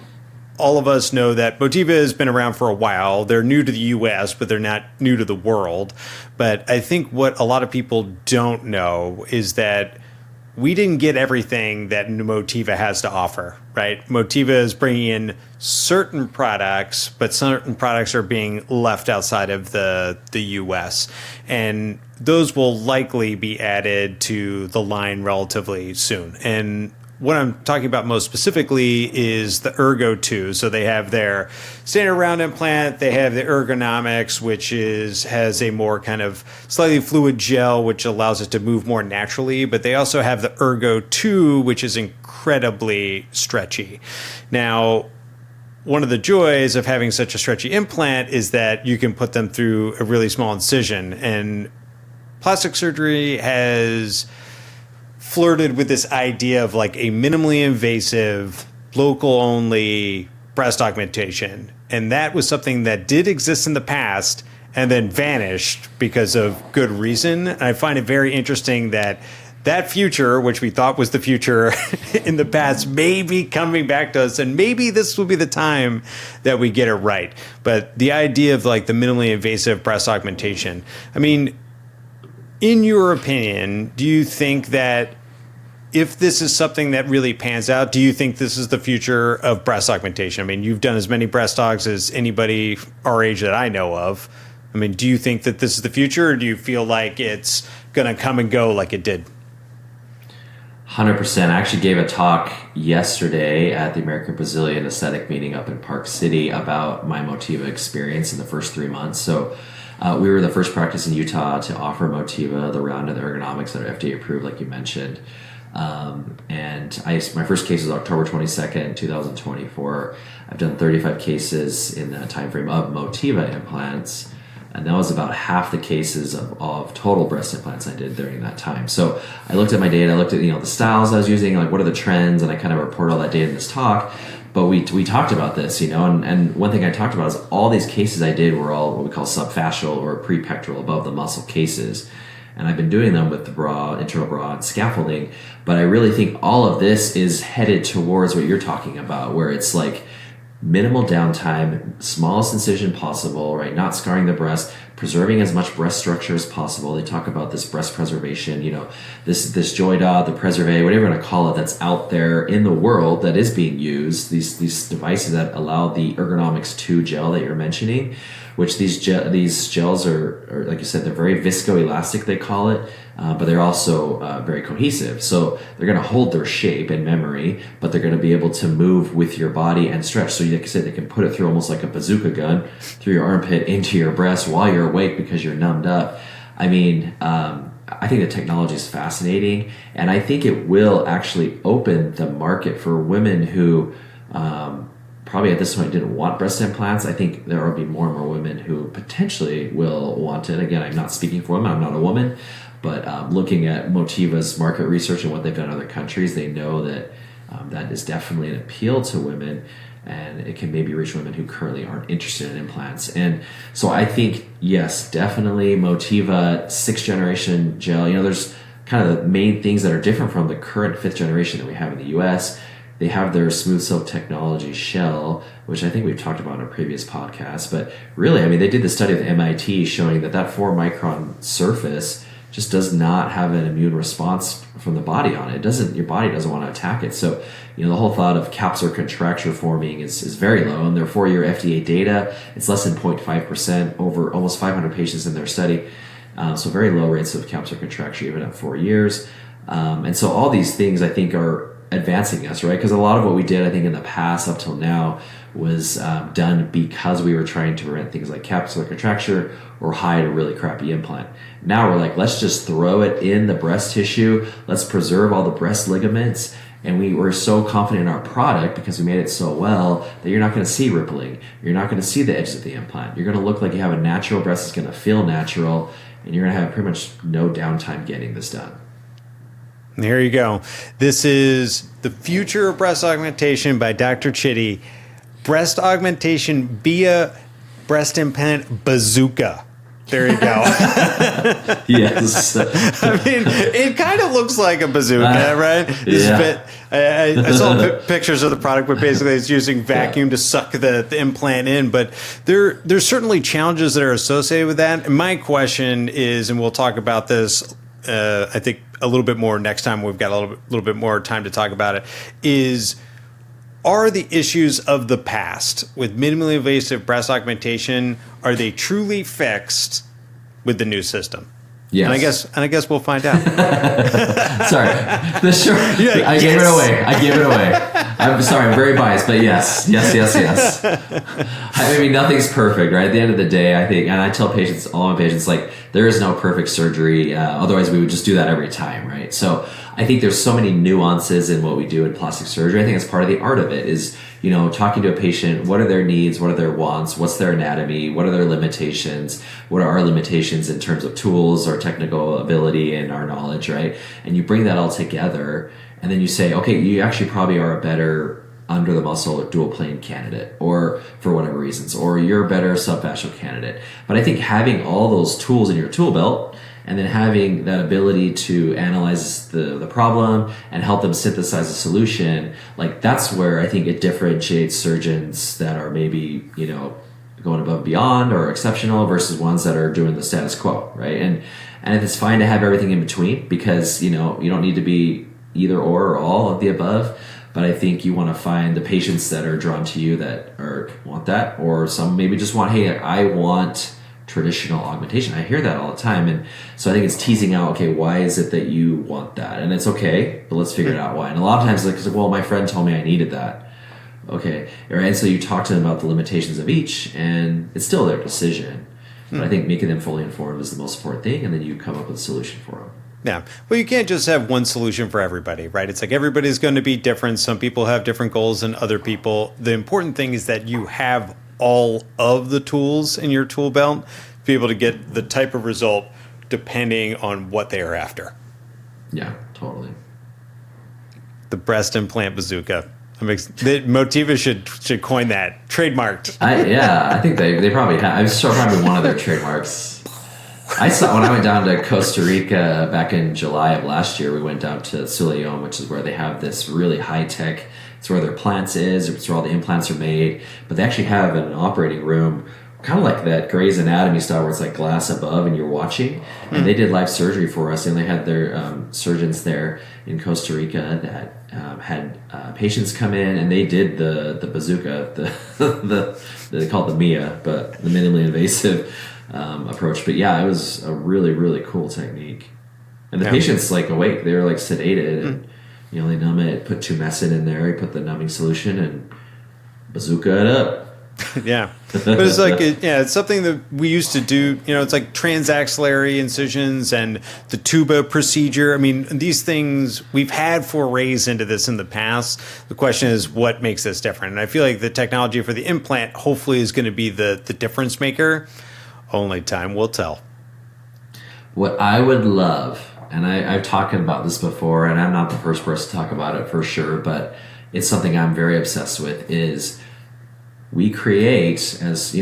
all of us know that Motiva has been around for a while. They're new to the U.S., but they're not new to the world. But I think what a lot of people don't know is that we didn't get everything that Motiva has to offer, right? Motiva is bringing in certain products, but certain products are being left outside of the U.S. And those will likely be added to the line relatively soon. And what I'm talking about most specifically is the Ergo 2. So they have their standard round implant. They have the Ergonomics, which has a more kind of slightly fluid gel, which allows it to move more naturally. But they also have the Ergo 2, which is incredibly stretchy. Now, one of the joys of having such a stretchy implant is that you can put them through a really small incision. And plastic surgery has flirted with this idea of like a minimally invasive, local only breast augmentation. And that was something that did exist in the past and then vanished because of good reason. And I find it very interesting that that future, which we thought was the future in the past, may be coming back to us. And maybe this will be the time that we get it right. But the idea of like the minimally invasive breast augmentation, I mean, in your opinion, do you think that if this is something that really pans out, do you think this is the future of breast augmentation? I mean, you've done as many breast augs as anybody our age that I know of. I mean, do you think that this is the future, or do you feel like it's going to come and go like it did? 100%. I actually gave a talk yesterday at the American Brazilian Aesthetic meeting up in Park City about my Motiva experience in the first 3 months. So we were the first practice in Utah to offer Motiva, the round and the ergonomics that are FDA approved, like you mentioned. And my first case was October 22nd, 2024. I've done 35 cases in the time frame of Motiva implants. And that was about half the cases of total breast implants I did during that time. So I looked at my data, I looked at, the styles I was using, like what are the trends, and I kind of report all that data in this talk. But we talked about this, and one thing I talked about is all these cases I did were all what we call subfascial or prepectoral, above the muscle cases. And I've been doing them with the bra, internal bra, and scaffolding. But I really think all of this is headed towards what you're talking about, where it's like minimal downtime, smallest incision possible, right? Not scarring the breast, preserving as much breast structure as possible. They talk about this breast preservation, this Joyda, the Preserve, whatever you want to call it, that's out there in the world that is being used. These devices that allow the Ergonomics 2 gel that you're mentioning, which these gels are, like you said, they're very viscoelastic, they call it, but they're also very cohesive. So they're going to hold their shape and memory, but they're going to be able to move with your body and stretch. So like I said, they can put it through almost like a bazooka gun through your armpit into your breast while you're awake because you're numbed up. I mean, I think the technology is fascinating, and I think it will actually open the market for women who probably at this point didn't want breast implants. I think there will be more and more women who potentially will want it. Again, I'm not speaking for women, I'm not a woman, but looking at Motiva's market research and what they've done in other countries, they know that that is definitely an appeal to women, and it can maybe reach women who currently aren't interested in implants. And so I think, yes, definitely Motiva 6th generation gel, there's kind of the main things that are different from the current 5th generation that we have in the US. They have their smooth silk technology shell, which I think we've talked about in a previous podcast. But really, I mean, they did the study with MIT showing that 4 micron surface just does not have an immune response from the body on it. Your body doesn't want to attack it. So, the whole thought of capsular contracture forming is very low. And their 4-year FDA data, it's less than 0.5% over almost 500 patients in their study. So very low rates of capsular contracture even at 4 years. And so all these things I think are advancing us, right? Because a lot of what we did, I think, in the past up till now was done because we were trying to prevent things like capsular contracture or hide a really crappy implant. Now we're like, let's just throw it in the breast tissue. Let's preserve all the breast ligaments. And we were so confident in our product because we made it so well that you're not going to see rippling. You're not going to see the edges of the implant. You're going to look like you have a natural breast. It's going to feel natural. And you're going to have pretty much no downtime getting this done. There you go. This is The Future of Breast Augmentation by Dr. Chitty. Breast augmentation via breast implant bazooka. There you go. Yes. I mean, it kind of looks like a bazooka, right? Yeah. I saw pictures of the product, but basically it's using vacuum to suck the implant in. But there's certainly challenges that are associated with that. And my question is, and we'll talk about this, I think, a little bit more next time we've got a little bit more time to talk about it, is, are the issues of the past with minimally invasive breast augmentation, are they truly fixed with the new system? Yes. And I guess we'll find out. Sorry. I gave it away. I'm sorry. I'm very biased, but yes. I mean, nothing's perfect, right? At the end of the day, I think, and I tell patients, all my patients, like, there is no perfect surgery. Otherwise, we would just do that every time, right? So I think there's so many nuances in what we do in plastic surgery. I think it's part of the art of it is, talking to a patient, what are their needs, what are their wants, what's their anatomy, what are their limitations, what are our limitations in terms of tools, our technical ability, and our knowledge, right? And you bring that all together, and then you say, okay, you actually probably are a better under the muscle or dual plane candidate, or for whatever reasons, or you're a better subfascial candidate. But I think having all those tools in your tool belt, and then having that ability to analyze the problem and help them synthesize a solution, like, that's where I think it differentiates surgeons that are maybe, going above and beyond or exceptional versus ones that are doing the status quo, right? And it's fine to have everything in between because, you don't need to be either or all of the above. But I think you want to find the patients that are drawn to you that want that, or some maybe just want, hey, I want traditional augmentation. I hear that all the time. And so I think it's teasing out, okay, why is it that you want that? And it's okay, but let's figure it out why. And a lot of times it's like, well, my friend told me I needed that. Okay. Right. And so you talk to them about the limitations of each, and it's still their decision. But I think making them fully informed is the most important thing. And then you come up with a solution for them. Yeah. Well, you can't just have one solution for everybody, right? It's like everybody's going to be different. Some people have different goals than other people. The important thing is that you have all of the tools in your tool belt be able to get the type of result depending on what they are after. Yeah, totally. The breast implant bazooka. Motiva should coin that. Trademarked. I think they probably have. I'm sure probably one of their trademarks. I saw when I went down to Costa Rica back in July of last year, we went down to Suleon, which is where they have this really high-tech, it's where their plants is, it's where all the implants are made, but they actually have an operating room kind of like that Grey's Anatomy style where it's like glass above and you're watching. And they did live surgery for us, and they had their surgeons there in Costa Rica that had patients come in, and they did the bazooka, they call it the MIA, but the minimally invasive approach. But yeah, it was a really, really cool technique. And the patients like awake, they were like sedated, and they numb it, put tumescent in there, you put the numbing solution, and bazooka it up. Yeah, but it's like it's something that we used to do. It's like transaxillary incisions and the tuba procedure. I mean, these things we've had forays into this in the past. The question is, what makes this different? And I feel like the technology for the implant hopefully is going to be the difference maker. Only time will tell. What I would love, and I've talked about this before, and I'm not the first person to talk about it for sure, but it's something I'm very obsessed with, is we create, as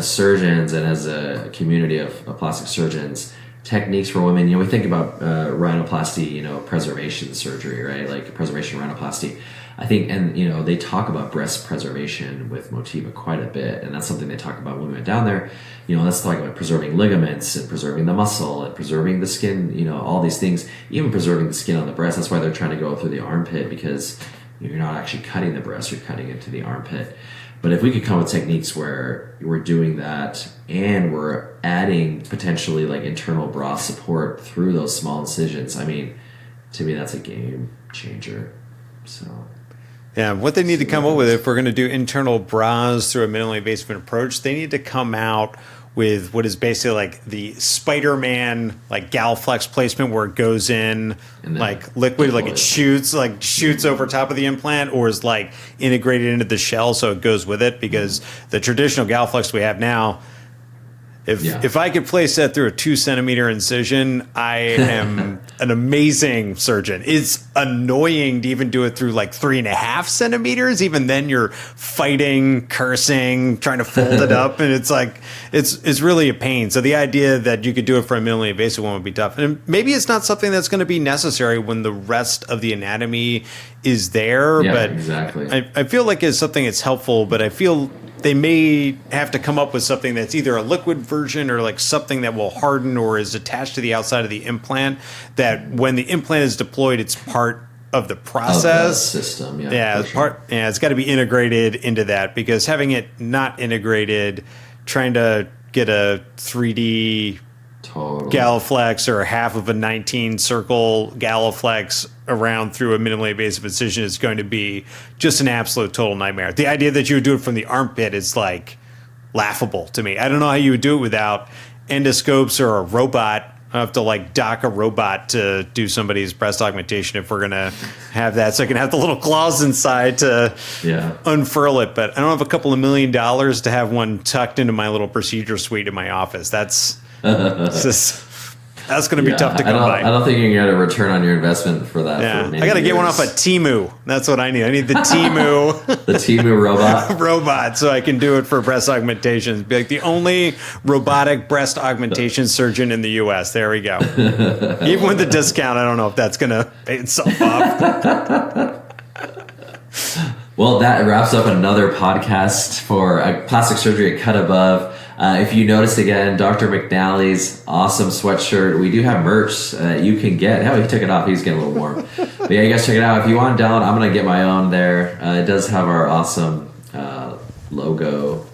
surgeons and as a community of plastic surgeons, techniques for women. We think about rhinoplasty, preservation surgery, right? Like preservation rhinoplasty. I think, and they talk about breast preservation with Motiva quite a bit, and that's something they talk about when we went down there. Let's talk about preserving ligaments and preserving the muscle and preserving the skin. All these things, even preserving the skin on the breast. That's why they're trying to go through the armpit, because you're not actually cutting the breast; you're cutting into the armpit. But if we could come with techniques where we're doing that and we're adding potentially like internal bra support through those small incisions, I mean, to me, that's a game changer. So, yeah, what they need to come up with, if we're going to do internal bras through a minimally invasive approach, they need to come out with what is basically like the Spider-Man like Galflex placement, where it goes in like liquid, like it shoots over top of the implant, or is like integrated into the shell so it goes with it. Because the traditional Galflex we have now, if I could place that through a 2 centimeter incision, I am an amazing surgeon. It's annoying to even do it through like 3.5 centimeters. Even then you're fighting, cursing, trying to fold it up. And it's like, it's really a pain. So the idea that you could do it for a minimally invasive one would be tough. And maybe it's not something that's going to be necessary when the rest of the anatomy is there. Yeah, but exactly. I feel like it's something that's helpful, but I feel they may have to come up with something that's either a liquid version or like something that will harden or is attached to the outside of the implant, that when the implant is deployed, it's part of the process. Of the system, it's got to be integrated into that, because having it not integrated, trying to get a 3D Galaflex or half of a 19 circle Galaflex around through a minimally invasive incision is going to be just an absolute total nightmare. The idea that you would do it from the armpit is like laughable to me. I don't know how you would do it without endoscopes or a robot. I have to like dock a robot to do somebody's breast augmentation if we're going to have that. So I can have the little claws inside to unfurl it. But I don't have a couple of $1 million to have one tucked into my little procedure suite in my office. That's going to be tough to come by. I don't think you can get a return on your investment for that. Yeah, I got to get one off of Temu. That's what I need. I need the Temu. The Temu robot, so I can do it for breast augmentations. Be like the only robotic breast augmentation surgeon in the U.S. There we go. Even with the discount, I don't know if that's going to pay itself off. Well, that wraps up another podcast for Plastic Surgery Cut Above. If you noticed again, Dr. McNally's awesome sweatshirt. We do have merch you can get. He took it off. He's getting a little warm. But yeah, you guys check it out. If you want to download, I'm going to get my own there. It does have our awesome logo.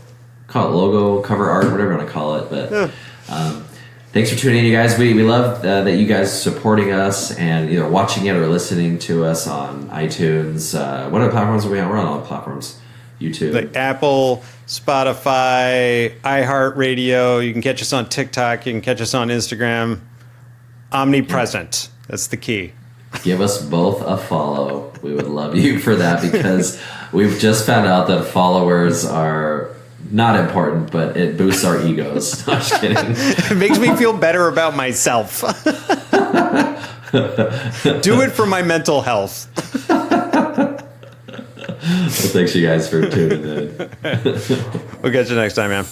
Call it logo, cover art, whatever you want to call it. But thanks for tuning in, you guys. We love that you guys supporting us and either watching it or listening to us on iTunes. What other platforms are we on? We're on all the platforms. YouTube. Like Apple, Spotify, iHeartRadio. You can catch us on TikTok. You can catch us on Instagram. Omnipresent. That's the key. Give us both a follow. We would love you for that, because we've just found out that followers are not important, but it boosts our egos. No, I'm just kidding. It makes me feel better about myself. Do it for my mental health. Well, thanks you guys for tuning in. We'll catch you next time, man.